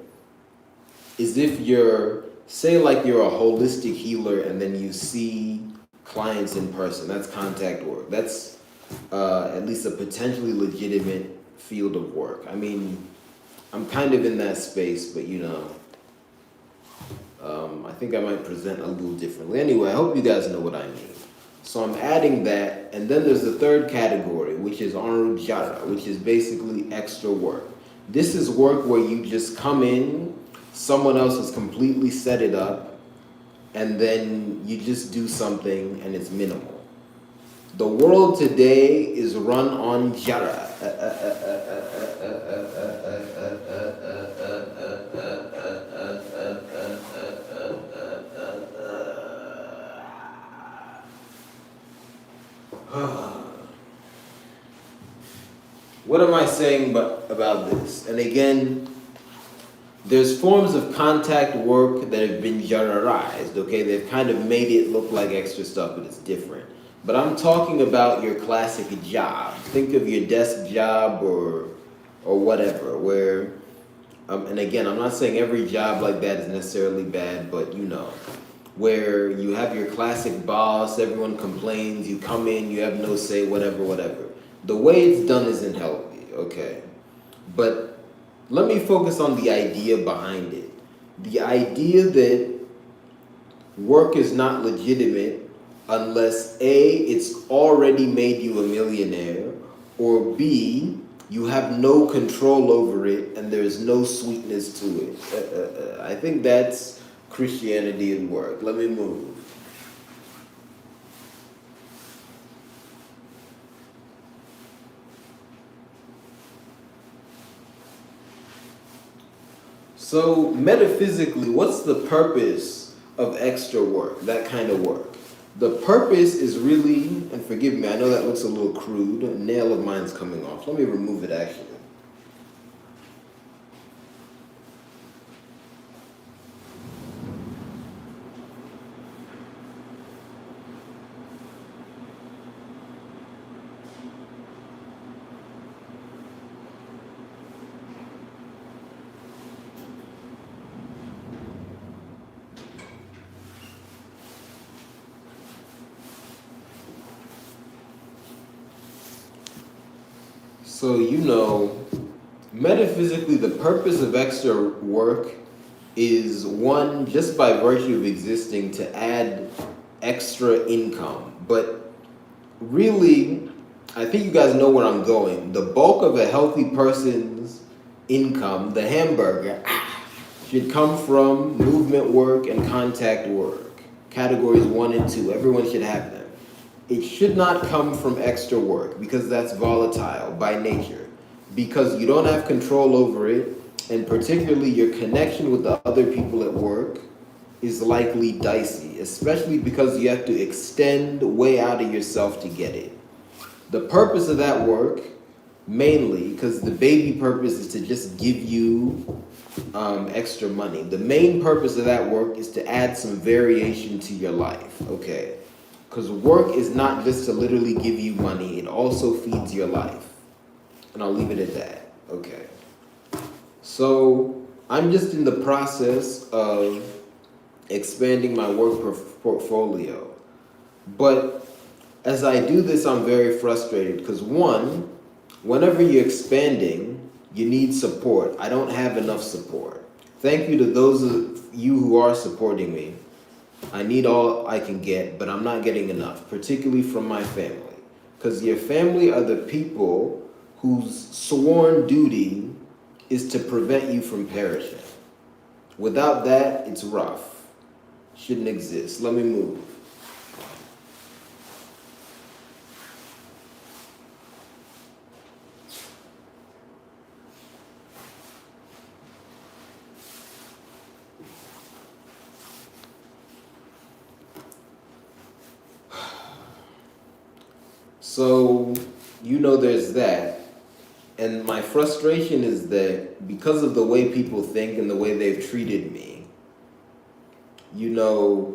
S1: is if you're, say like you're a holistic healer and then you see clients in person. That's contact work. That's at least a potentially legitimate field of work. I mean, I'm kind of in that space, but you know, I think I might present a little differently. Anyway, I hope you guys know what I mean. So I'm adding that, and then there's the third category, which is Anrujara, which is basically extra work. This is work where you just come in, someone else has completely set it up, and then you just do something and it's minimal. The world today is run on Jara. What am I saying about this? And again, there's forms of contact work that have been generarized, okay? They've kind of made it look like extra stuff, but it's different. But I'm talking about your classic job. Think of your desk job or whatever, where, and again, I'm not saying every job like that is necessarily bad, but you know, where you have your classic boss, everyone complains, you come in, you have no say, whatever, whatever. The way it's done isn't healthy, okay? But let me focus on the idea behind it. The idea that work is not legitimate unless A, it's already made you a millionaire, or B, you have no control over it and there's no sweetness to it. I think that's Christianity at work. Let me move. So metaphysically, what's the purpose of extra work, that kind of work? The purpose is really, and forgive me, I know that looks a little crude, a nail of mine's coming off. Let me remove it actually. So, you know, metaphysically, the purpose of extra work is one, just by virtue of existing, to add extra income. But really, I think you guys know where I'm going. The bulk of a healthy person's income, the hamburger, should come from movement work and contact work. Categories 1 and 2, everyone should have them. It should not come from extra work because that's volatile by nature. Because you don't have control over it, and particularly your connection with the other people at work is likely dicey, especially because you have to extend way out of yourself to get it. The purpose of that work, mainly, because the baby purpose is to just give you extra money. The main purpose of that work is to add some variation to your life, okay? Because work is not just to literally give you money, it also feeds your life. And I'll leave it at that, okay? So I'm just in the process of expanding my work portfolio. But as I do this, I'm very frustrated because one, whenever you're expanding, you need support. I don't have enough support. Thank you to those of you who are supporting me. I need all I can get, but I'm not getting enough, particularly from my family. Because your family are the people whose sworn duty is to prevent you from perishing. Without that, it's rough. Shouldn't exist. Let me move. So, you know, there's that. And my frustration is that because of the way people think and the way they've treated me, You know,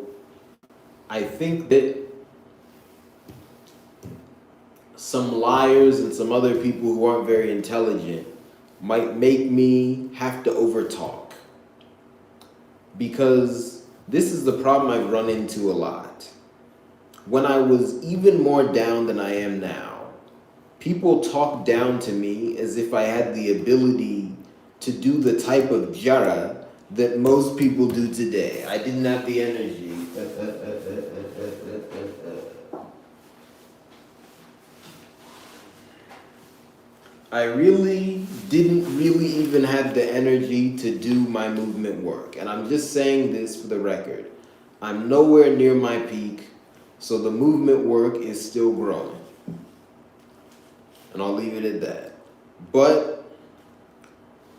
S1: I think that some liars and some other people who aren't very intelligent might make me have to overtalk. Because this is the problem I've run into a lot. When I was even more down than I am now, people talk down to me as if I had the ability to do the type of jara that most people do today. I didn't have the energy. I really didn't really even have the energy to do my movement work. And I'm just saying this for the record. I'm nowhere near my peak, so the movement work is still growing. And I'll leave it at that. But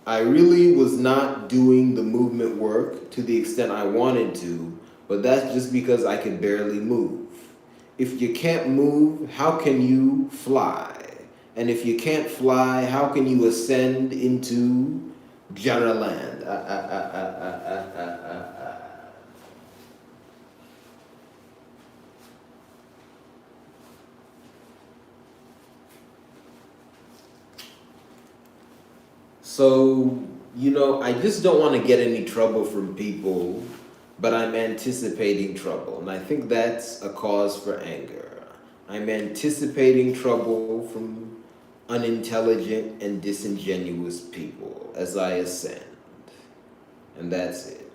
S1: I really was not doing the movement work to the extent I wanted to, but that's just because I could barely move. If you can't move, how can you fly? And if you can't fly, how can you ascend into Jara land? So, I just don't want to get any trouble from people, but I'm anticipating trouble. And I think that's a cause for anger. I'm anticipating trouble from unintelligent and disingenuous people as I ascend. And that's it.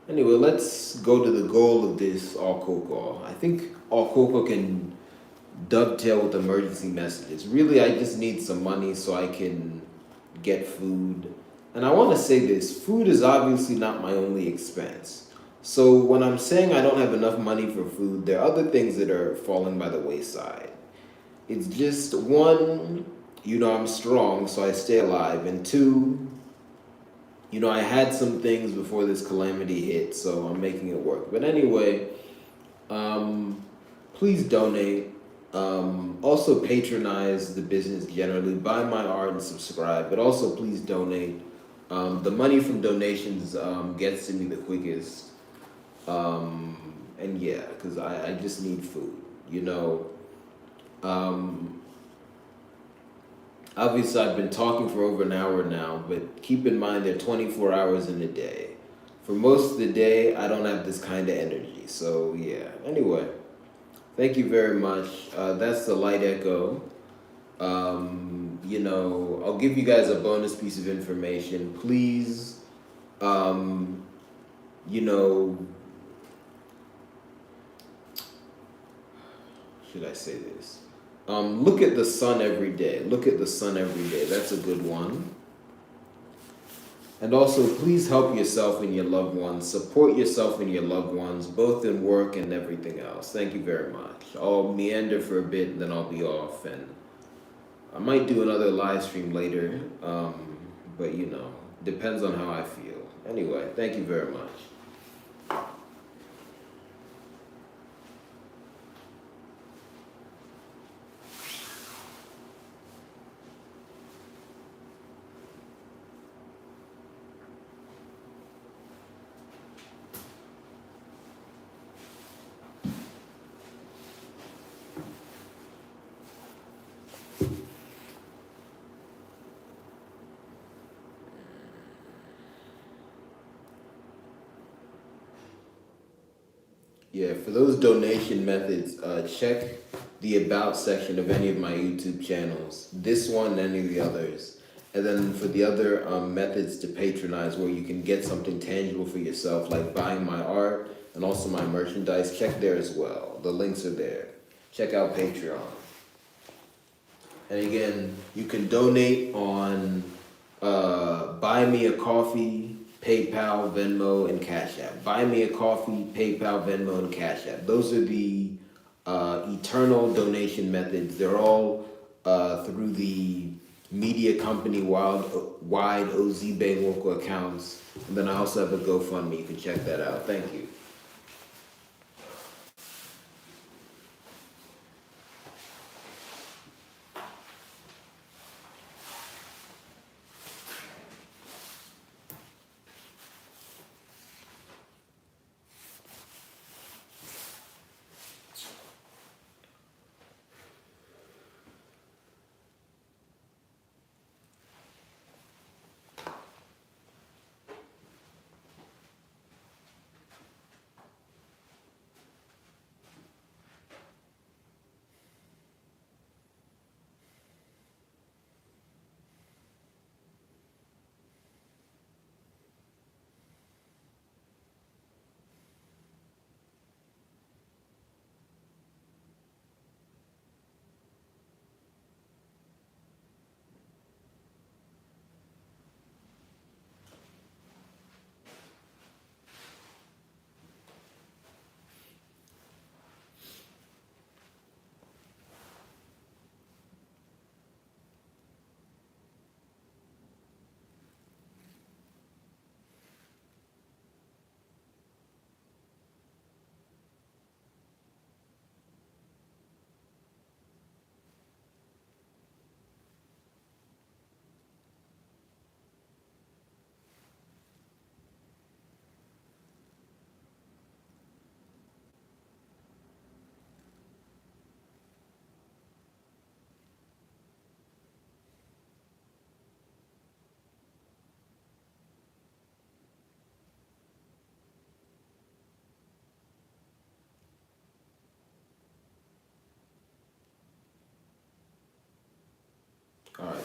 S1: Anyway, let's go to the goal of this Okuko. I think Okuko can dovetail with emergency messages. Really, I just need some money so I can get food. And I want to say this, food is obviously not my only expense. So when I'm saying I don't have enough money for food, there are other things that are falling by the wayside. It's just one, I'm strong, so I stay alive. And two, I had some things before this calamity hit, so I'm making it work. But anyway, please donate. Also patronize the business generally. Buy my art and subscribe. But also please donate. The money from donations gets to me the quickest. And yeah, because I just need food. Obviously, I've been talking for over an hour now, but keep in mind there are 24 hours in a day. For most of the day, I don't have this kind of energy. So yeah. Anyway, thank you very much. That's the light echo. I'll give you guys a bonus piece of information. Please, you know, should I say this? Look at the sun every day. Look at the sun every day. That's a good one. And also, please help yourself and your loved ones. Support yourself and your loved ones, both in work and everything else. Thank you very much. I'll meander for a bit and then I'll be off. And I might do another live stream later. But, depends on how I feel. Anyway, thank you very much. Yeah, for those donation methods, check the About section of any of my YouTube channels, this one and any of the others. And then for the other methods to patronize where you can get something tangible for yourself, like buying my art and also my merchandise, check there as well. The links are there. Check out Patreon. And again, you can donate on Buy Me a Coffee, PayPal, Venmo, and Cash App. Buy Me a Coffee, PayPal, Venmo, and Cash App. Those are the eternal donation methods. They're all through the media company wide Ozibe local accounts. And then I also have a GoFundMe. You can check that out. Thank you.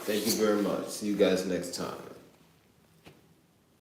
S1: Thank you very much. See you guys next time.